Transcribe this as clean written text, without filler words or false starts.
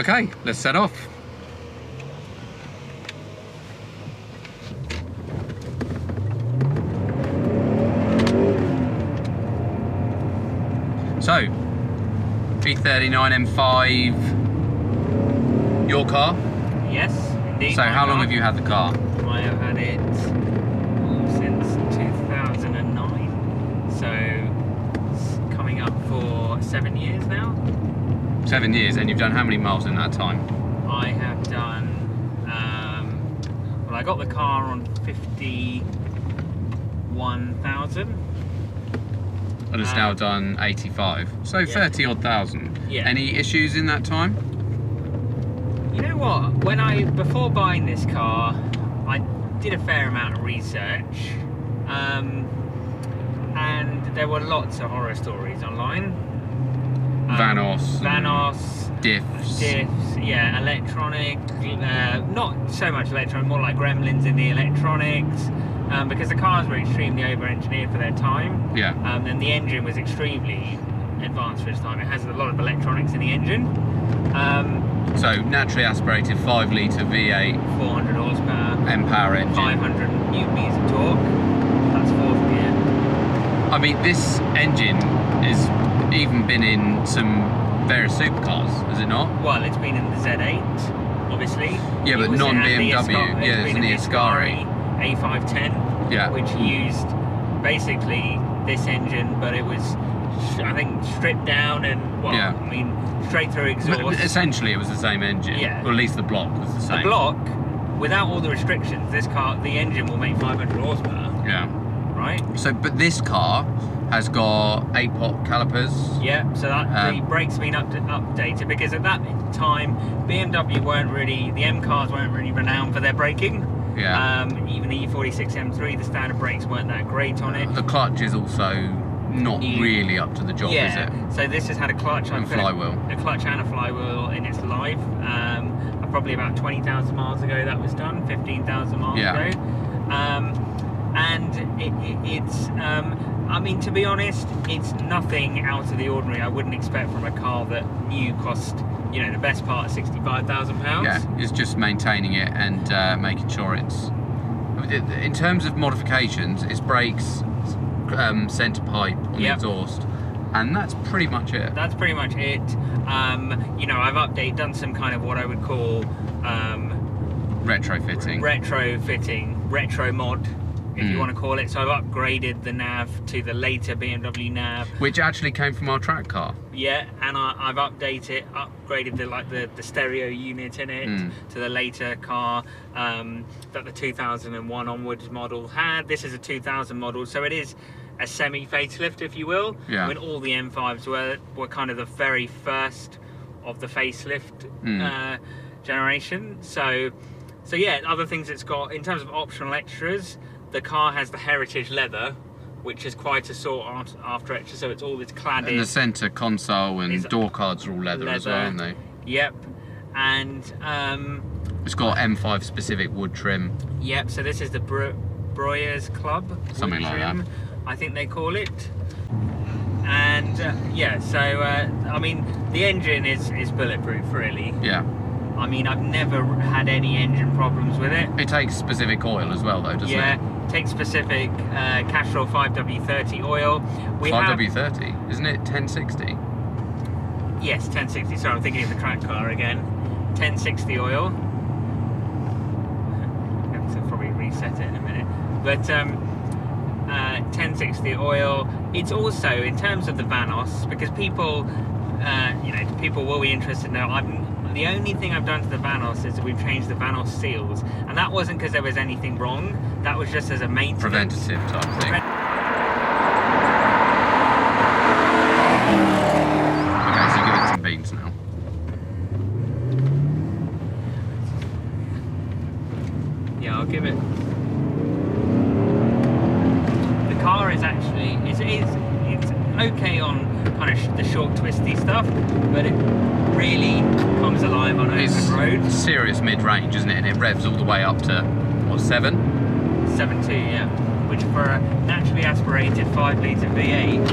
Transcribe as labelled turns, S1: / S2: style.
S1: Okay, let's set off. So, E39 M5, your car?
S2: Yes, indeed.
S1: So how long have you had the car?
S2: I have had it since 2009, so it's coming up for 7 years now.
S1: 7 years, and you've done how many miles in that time?
S2: I have done, well, I got the car on 51,000.
S1: And it's now done 85, so
S2: yeah.
S1: 30 odd thousand.
S2: Yeah.
S1: Any issues in that time?
S2: You know what? Before buying this car, I did a fair amount of research, and there were lots of horror stories online.
S1: Vanos, diffs,
S2: yeah, electronic, not so much electronic, more like gremlins in the electronics, because the cars were extremely over-engineered for their time.
S1: Yeah.
S2: And the engine was extremely advanced for its time. It has a lot of electronics in the engine.
S1: So naturally aspirated 5 litre V8,
S2: 400 horsepower,
S1: M-Power engine,
S2: 500 newton meters of torque. That's fourth gear.
S1: I mean, this engine has even been in some various supercars, has it not?
S2: Well, it's been in the Z8, obviously.
S1: Yeah, but non-BMW. Yeah, there's the Ascari
S2: A510,
S1: yeah,
S2: which used basically this engine, but it was, I think, stripped down and, well,
S1: yeah.
S2: I mean, straight through exhaust.
S1: But essentially, it was the same engine.
S2: Yeah.
S1: Or at least the block was the same.
S2: The block, without all the restrictions, this car, the engine will make 500 horsepower.
S1: Yeah.
S2: Right?
S1: So, but this car has got 8-pot calipers.
S2: Yeah, so that the brakes have been updated, because at that time BMW weren't really, the M cars weren't really renowned for their braking.
S1: Yeah.
S2: Even the E46 M3, the standard brakes weren't that great on it.
S1: The clutch is also not really up to the job, is it?
S2: So this has had a clutch
S1: and flywheel.
S2: A clutch and a flywheel in its life. Probably about 20,000 miles ago that was done, 15,000 miles ago. And it's I mean, to be honest, it's nothing out of the ordinary. I wouldn't expect from a car that new cost, you know, the best part of £65,000.
S1: Yeah, it's just maintaining it and making sure it's. In terms of modifications, it's brakes, centre pipe on the exhaust, and that's pretty much it.
S2: That's pretty much it. You know, I've done some kind of what I would call
S1: retrofitting,
S2: retro mod, if you want to call it. So I've upgraded the nav to the later BMW nav,
S1: which actually came from our track car.
S2: Yeah, and I've upgraded the steneo unit in it to the later car that the 2001 onwards model had. This is a 2000 model, so it is a semi-facelift, if you will.
S1: Yeah.
S2: I mean, all the M5s were kind of the very first of the facelift generation. So yeah, other things it's got in terms of optional extras. The car has the heritage leather, which is quite a sought after extra. So it's all this cladded.
S1: And the centre console and door cards are all leather as well, aren't they?
S2: Yep. And
S1: it's got M5 specific wood trim.
S2: Yep. So this is the Broyers Club
S1: something like
S2: trim,
S1: that,
S2: I think they call it. And yeah, so I mean, the engine is bulletproof, really.
S1: Yeah.
S2: I mean, I've never had any engine problems with it.
S1: It takes specific oil as well, though, doesn't it?
S2: Yeah, takes specific Castrol 5W30 oil.
S1: 5W30, isn't it 1060?
S2: Yes, 1060. Sorry, I'm thinking of the track car again. 1060 oil. I have to probably reset it in a minute. But 1060 oil. It's also, in terms of the Vanos, because people, you know, people will be interested now. The only thing I've done to the Vanos is we've changed the Vanos seals, and that wasn't because there was anything wrong. That was just as a maintenance.
S1: Preventative type thing. Okay, so give it some beans now.
S2: Yeah, I'll give it. The car is actually it's okay on kind of the short twisty stuff, but it really comes alive on open road.
S1: It's serious mid-range, isn't it? And it revs all the way up to what, 7?
S2: 7.2, yeah. Which for a naturally aspirated 5 litre V8.